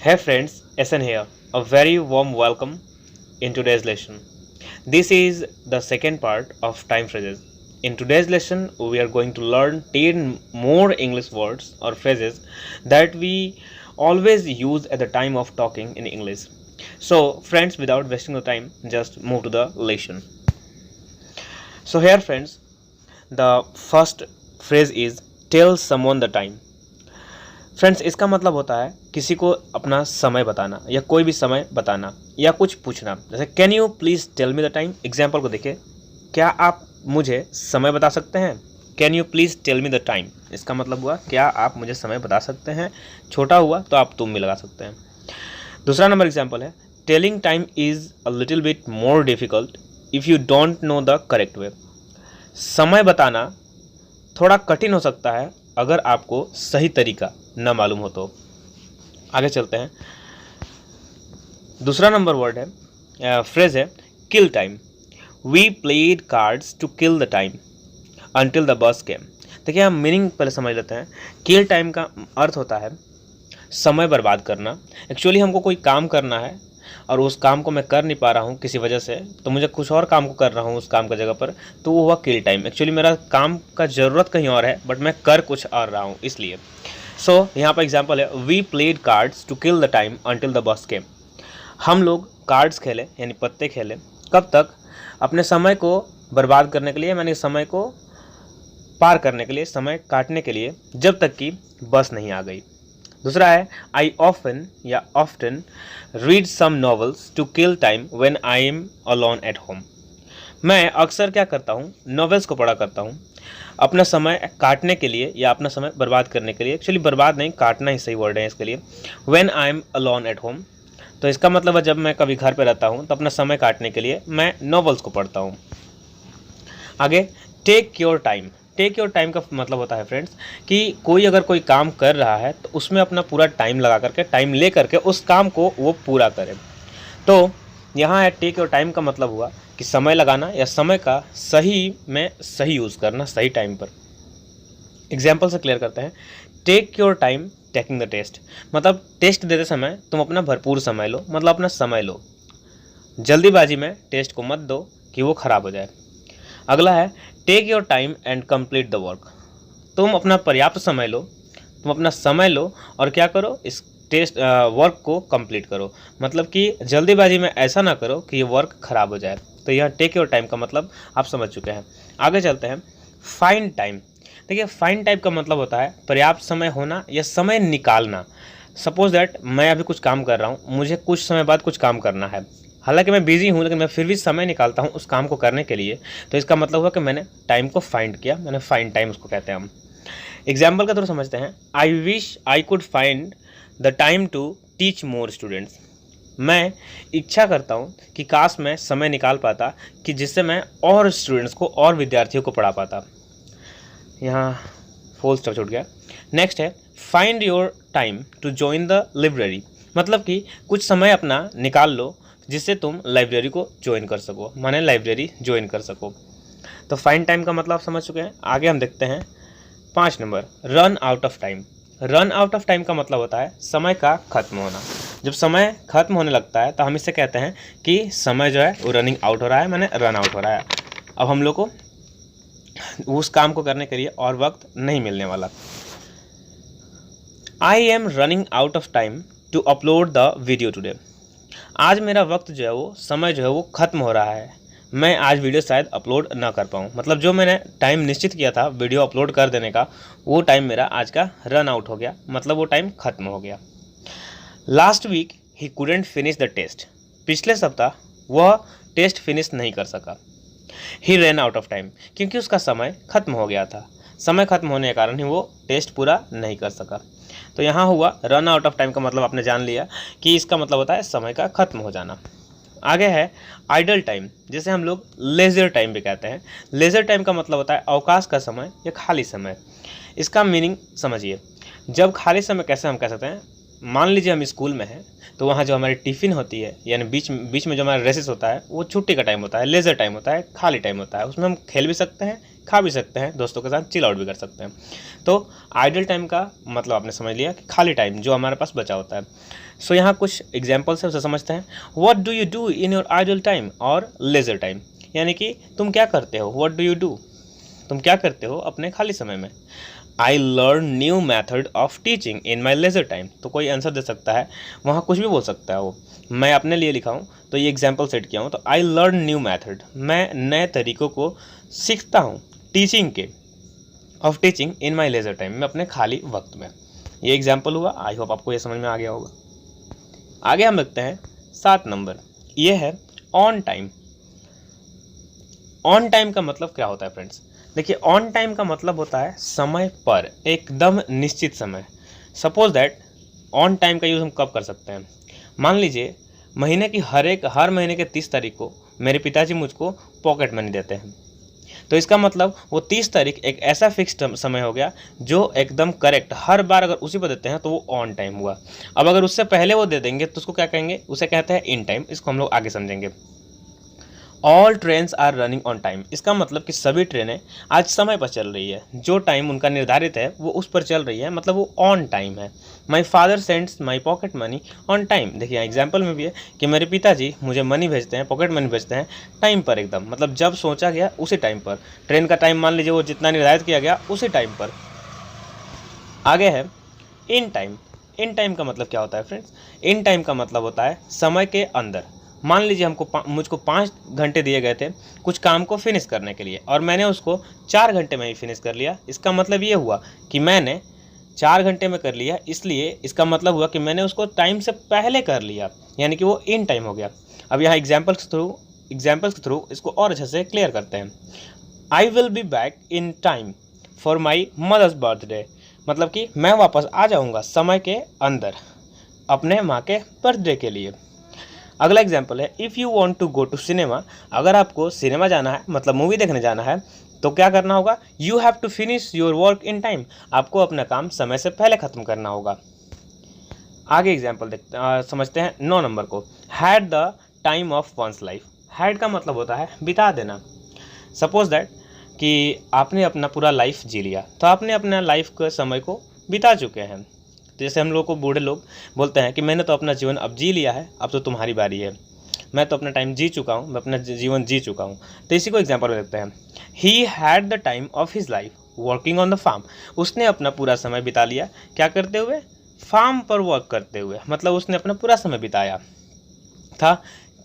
Hey friends, SN here. A very warm welcome in today's lesson. This is the second part of time phrases. In today's lesson, we are going to learn 10 more English words or phrases that we always use at the time of talking in English. So, friends, without wasting the time, just move to the lesson. So, here, friends, the first phrase is tell someone the time. Friends, इसका मतलब होता है किसी को अपना समय बताना या कोई भी समय बताना या कुछ पूछना। जैसे can you please tell me the time. Example को देखिए, क्या आप मुझे समय बता सकते हैं। Can you please tell me the time, इसका मतलब हुआ क्या आप मुझे समय बता सकते हैं। छोटा हुआ तो आप तुम भी लगा सकते हैं। दूसरा नंबर एग्जाम्पल है telling time is a little bit more difficult if you don't know the correct way. समय बताना थोड़ा कठिन हो सकता है अगर आपको सही तरीका न मालूम हो तो। आगे चलते हैं। दूसरा नंबर वर्ड है फ्रेज है kill time. We played cards to kill the time until the bus came. देखिए, हम मीनिंग पहले समझ लेते हैं। किल टाइम का अर्थ होता है समय बर्बाद करना। एक्चुअली हमको कोई काम करना है और उस काम को मैं कर नहीं पा रहा हूँ किसी वजह से, तो मुझे कुछ और काम को कर रहा हूँ उस काम का जगह पर, तो वो हुआ किल टाइम। एक्चुअली मेरा काम का ज़रूरत कहीं और है बट मैं कर कुछ और रहा हूँ इसलिए। सो यहाँ पर एग्जाम्पल है we played cards to kill the time until the bus came. हम लोग कार्ड्स खेले यानी पत्ते खेले, कब तक, अपने समय को बर्बाद करने के लिए, यानी समय को पार करने के लिए, समय काटने के लिए, जब तक कि बस नहीं आ गई। दूसरा है आई ऑफन या often read some novels to kill time when I am alone at home. मैं अक्सर क्या करता हूँ, नॉवेल्स को पढ़ा करता हूँ अपना समय काटने के लिए या अपना समय बर्बाद करने के लिए। एक्चुअली बर्बाद नहीं, काटना ही सही वर्ड है इसके लिए। When I am alone at home, तो इसका मतलब है जब मैं कभी घर पे रहता हूँ तो अपना समय काटने के लिए मैं नॉवेल्स को पढ़ता हूँ। आगे take your time. Take your time का मतलब होता है फ्रेंड्स कि कोई अगर कोई काम कर रहा है तो उसमें अपना पूरा टाइम लगा करके, टाइम ले करके उस काम को वो पूरा करे। तो यहाँ है टेक योर टाइम का मतलब हुआ कि समय लगाना या समय का सही में सही यूज़ करना, सही टाइम पर। एग्जाम्पल से क्लियर करते हैं। Take your time taking the test, मतलब टेस्ट देते समय तुम अपना भरपूर समय लो, मतलब अपना समय लो। जल्दीबाजी में टेस्ट को मत दो कि वो ख़राब हो जाए। अगला है take your time and complete the work. तुम अपना पर्याप्त समय लो, तुम अपना समय लो और क्या करो, इस टेस्ट वर्क को कंप्लीट करो। मतलब कि जल्दीबाजी में ऐसा ना करो कि ये वर्क ख़राब हो जाए। तो यह टेक योर टाइम का मतलब आप समझ चुके हैं। आगे चलते हैं। Find time. देखिए, फाइंड टाइम का मतलब होता है पर्याप्त समय होना या समय निकालना। सपोज दैट मैं अभी कुछ काम कर रहा हूँ, मुझे कुछ समय बाद कुछ काम करना है, हालांकि मैं बिजी हूँ लेकिन मैं फिर भी समय निकालता हूँ उस काम को करने के लिए, तो इसका मतलब हुआ कि मैंने टाइम को फाइंड किया, मैंने फाइंड टाइम उसको कहते हैं हम। एग्जाम्पल का थोड़ा समझते हैं। I wish I could find the time to teach more students. मैं इच्छा करता हूँ कि काश मैं समय निकाल पाता कि जिससे मैं और स्टूडेंट्स को और विद्यार्थियों को पढ़ा पाता। यहाँ फुल स्टॉप छूट गया। नेक्स्ट है find your time to join the library. मतलब कि कुछ समय अपना निकाल लो जिससे तुम लाइब्रेरी को ज्वाइन कर सको, माने लाइब्रेरी ज्वाइन कर सको। तो फाइंड टाइम का मतलब आप समझ चुके हैं। आगे हम देखते हैं 5 number run out of time. Run out of time का मतलब होता है समय का खत्म होना। जब समय खत्म होने लगता है तो हम इसे कहते हैं कि समय जो है वो रनिंग आउट हो रहा है, माने रन आउट हो रहा है। अब हम लोग को उस काम को करने के लिए और वक्त नहीं मिलने वाला। I am running out of time to upload the video today. आज मेरा वक्त जो है वो समय जो है वो ख़त्म हो रहा है, मैं आज वीडियो शायद अपलोड ना कर पाऊँ। मतलब जो मैंने टाइम निश्चित किया था वीडियो अपलोड कर देने का, वो टाइम मेरा आज का रन आउट हो गया, मतलब वो टाइम ख़त्म हो गया। Last week he couldn't finish the test. पिछले सप्ताह वह टेस्ट फिनिश नहीं कर सका। He run out of time, क्योंकि उसका समय ख़त्म हो गया था। समय खत्म होने के कारण ही वो टेस्ट पूरा नहीं कर सका। तो यहाँ हुआ रन आउट ऑफ टाइम का मतलब आपने जान लिया कि इसका मतलब होता है समय का खत्म हो जाना। आगे है आइडल टाइम, जिसे हम लोग लेजर टाइम भी कहते हैं। लेजर टाइम का मतलब होता है अवकाश का समय या खाली समय। इसका मीनिंग समझिए। जब खाली समय कैसे हम कह सकते हैं, मान लीजिए हम स्कूल में हैं, तो वहाँ जो हमारी टिफ़िन होती है, यानी बीच में जो हमारा रेसेस होता है, वो छुट्टी का टाइम होता है, लेज़र टाइम होता है, खाली टाइम होता है। उसमें हम खेल भी सकते हैं, खा भी सकते हैं, दोस्तों के साथ चिल आउट भी कर सकते हैं। तो आइडल टाइम का मतलब आपने समझ लिया कि खाली टाइम जो हमारे पास बचा होता है। सो यहाँ कुछ एग्जाम्पल्स है, उसे समझते हैं। What do you do in your idle time और लेज़र टाइम, यानी कि तुम क्या करते हो, व्हाट डू यू डू, तुम क्या करते हो अपने खाली समय में। I learn new method of teaching in my leisure time, तो कोई आंसर दे सकता है, वहाँ कुछ भी बोल सकता है वो। मैं अपने लिए लिखा हूँ तो ये एग्जाम्पल सेट किया हूँ, तो आई लर्न न्यू मैथड, मैं नए तरीक़ों को सीखता हूँ टीचिंग के, of teaching in my leisure time, में अपने खाली वक्त में। ये एग्जाम्पल हुआ, आई होप आपको ये समझ में आ गया होगा। आगे हम लिखते हैं 7 नंबर, ये है ऑन टाइम। ऑन टाइम का मतलब क्या होता है फ्रेंड्स? देखिए, ऑन टाइम का मतलब होता है समय पर, एकदम निश्चित समय। सपोज दैट ऑन टाइम का यूज़ हम कब कर सकते हैं? मान लीजिए महीने की हर महीने के 30 तारीख को मेरे पिताजी मुझको पॉकेट मनी देते हैं, तो इसका मतलब वो 30 तारीख एक ऐसा फिक्स्ड समय हो गया जो एकदम करेक्ट, हर बार अगर उसी पर देते हैं तो वो ऑन टाइम हुआ। अब अगर उससे पहले वो दे देंगे तो उसको क्या कहेंगे? उसे कहते हैं इन टाइम। इसको हम लोग आगे समझेंगे। All trains are running on time, इसका मतलब कि सभी ट्रेनें आज समय पर चल रही है, जो टाइम उनका निर्धारित है वो उस पर चल रही है, मतलब वो ऑन टाइम है। My father sends my pocket money on time, देखिए एग्जाम्पल में भी है कि मेरे पिताजी मुझे मनी भेजते हैं, पॉकेट मनी भेजते हैं टाइम पर, एकदम मतलब जब सोचा गया उसी टाइम पर। ट्रेन का टाइम मान लीजिए वो जितना निर्धारित किया गया उसी टाइम पर। आगे है इन टाइम। इन टाइम का मतलब क्या होता है फ्रेंड्स? इन टाइम का मतलब होता है समय के अंदर। मान लीजिए मुझको 5 घंटे दिए गए थे कुछ काम को फिनिश करने के लिए, और मैंने उसको 4 घंटे में ही फिनिश कर लिया। इसका मतलब ये हुआ कि मैंने 4 घंटे में कर लिया, इसलिए इसका मतलब हुआ कि मैंने उसको टाइम से पहले कर लिया, यानी कि वो इन टाइम हो गया। अब यहाँ एग्जाम्पल्स के थ्रू इसको और अच्छे से क्लियर करते हैं। I will be back in time for my mother's birthday, मतलब कि मैं वापस आ जाऊँगा समय के अंदर अपने माँ के बर्थडे के लिए। अगला एग्जाम्पल है if you want to go to cinema, अगर आपको सिनेमा जाना है, मतलब मूवी देखने जाना है, तो क्या करना होगा? You have to finish your work in time, आपको अपना काम समय से पहले ख़त्म करना होगा। आगे एग्जाम्पल समझते हैं 9 नंबर को, had the time of one's life. Had का मतलब होता है बिता देना। सपोज दैट कि आपने अपना पूरा लाइफ जी लिया, तो आपने अपना लाइफ के समय को बिता चुके हैं। जैसे हम लोग को बूढ़े लोग बोलते हैं कि मैंने तो अपना जीवन अब जी लिया है, अब तो तुम्हारी बारी है, मैं तो अपना टाइम जी चुका हूँ, मैं अपना जीवन जी चुका हूँ। तो इसी को एग्जाम्पल में देखते हैं। He had the time of his life working on the farm, उसने अपना पूरा समय बिता लिया क्या करते हुए? फार्म पर वर्क करते हुए, मतलब उसने अपना पूरा समय बिताया था।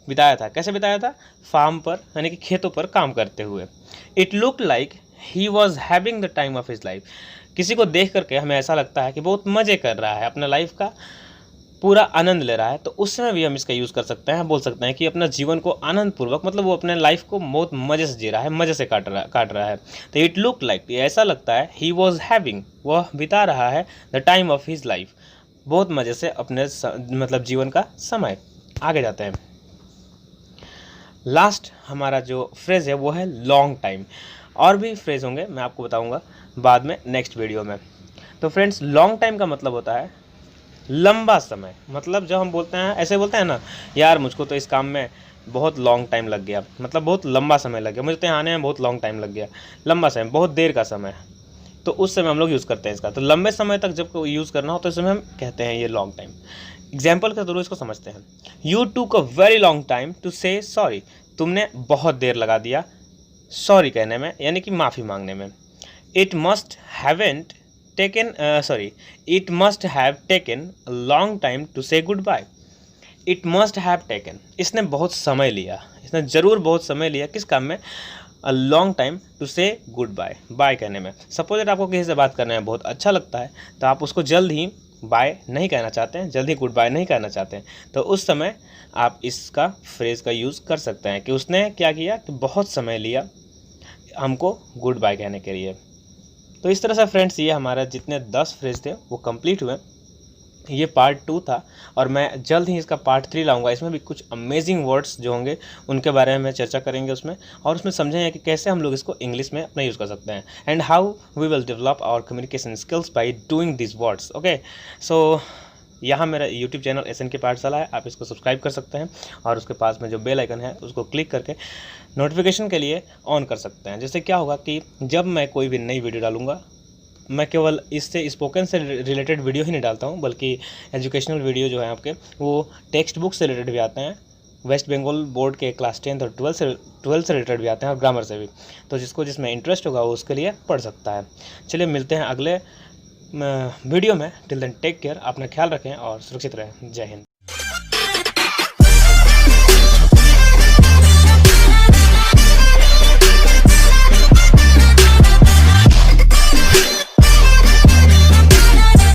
कैसे बिताया था? फार्म पर, यानी कि खेतों पर काम करते हुए। It look like he was having the time of his life, किसी को देख करके हमें ऐसा लगता है कि बहुत मज़े कर रहा है, अपना लाइफ का पूरा आनंद ले रहा है, तो उस समय भी हम इसका यूज़ कर सकते हैं। बोल सकते हैं कि अपना जीवन को आनंद पूर्वक, मतलब वो अपने लाइफ को बहुत मज़े से जी रहा है, मज़े से काट रहा है। तो इट लुक लाइक, ऐसा लगता है, ही वॉज हैविंग, वह बिता रहा है the time of his life, बहुत मज़े से अपने मतलब जीवन का समय। आगे जाते हैं। लास्ट हमारा जो फ्रेज़ है वो है लॉन्ग टाइम। और भी फ्रेज़ होंगे, मैं आपको बताऊंगा बाद में नेक्स्ट वीडियो में। तो फ्रेंड्स, लॉन्ग टाइम का मतलब होता है लंबा समय। मतलब जब हम बोलते हैं, ऐसे बोलते हैं ना, यार मुझको तो इस काम में बहुत लॉन्ग टाइम लग गया, मतलब बहुत लंबा समय लग गया, मुझे तो यहाँ आने में बहुत लॉन्ग टाइम लग गया, लंबा समय, बहुत देर का समय, तो उस समय हम लोग यूज़ करते हैं इसका। तो लंबे समय तक जब यूज़ करना हो तो इस समय हम कहते हैं ये लॉन्ग टाइम। एग्जाम्पल के थ्रू इसको समझते हैं। You took a very long time to say sorry, तुमने बहुत देर लगा दिया सॉरी कहने में, यानी कि माफ़ी मांगने में। It must haven't taken it must have taken a long time to say goodbye. It must have taken, इसने बहुत समय लिया, इसने ज़रूर बहुत समय लिया किस काम में? अ long time to say good bye, bye कहने में। सपोज दैट आपको किसी से बात करने में बहुत अच्छा लगता है, तो आप उसको जल्द ही बाय नहीं कहना चाहते हैं, जल्द ही गुड बाय नहीं कहना चाहते हैं, तो उस समय आप इसका फ्रेज़ का यूज़ कर सकते हैं कि उसने क्या किया कि बहुत समय लिया हमको गुड बाय कहने के लिए। तो इस तरह से फ्रेंड्स, ये हमारा जितने 10 फ्रेज़ थे वो कंप्लीट हुए। ये पार्ट 2 था, और मैं जल्द ही इसका पार्ट 3 लाऊंगा। इसमें भी कुछ अमेजिंग वर्ड्स जो होंगे उनके बारे में चर्चा करेंगे उसमें, और उसमें समझेंगे कि कैसे हम लोग इसको इंग्लिश में अपना यूज़ कर सकते हैं, and how we will develop our communication skills by doing this words. Okay, so यहाँ मेरा यूट्यूब चैनल SNK पाठशाला है, आप इसको सब्सक्राइब कर सकते हैं और उसके पास में जो बेल आइकन है उसको क्लिक करके नोटिफिकेशन के लिए ऑन कर सकते हैं। जिससे क्या होगा कि जब मैं कोई भी नई वीडियो डालूँगा, मैं केवल इससे स्पोकन से रिलेटेड वीडियो ही नहीं डालता हूँ, बल्कि एजुकेशनल वीडियो जो है आपके वो टेक्स्ट बुक से रिलेटेड भी आते हैं, वेस्ट बंगाल बोर्ड के क्लास 10th और 12th से रिलेटेड भी आते हैं और ग्रामर से भी। तो जिसमें इंटरेस्ट होगा वो उसके लिए पढ़ सकता है। चलिए मिलते हैं अगले वीडियो में। टिल देन टेक केयर, अपना ख्याल रखें और सुरक्षित रहें। जय हिंद।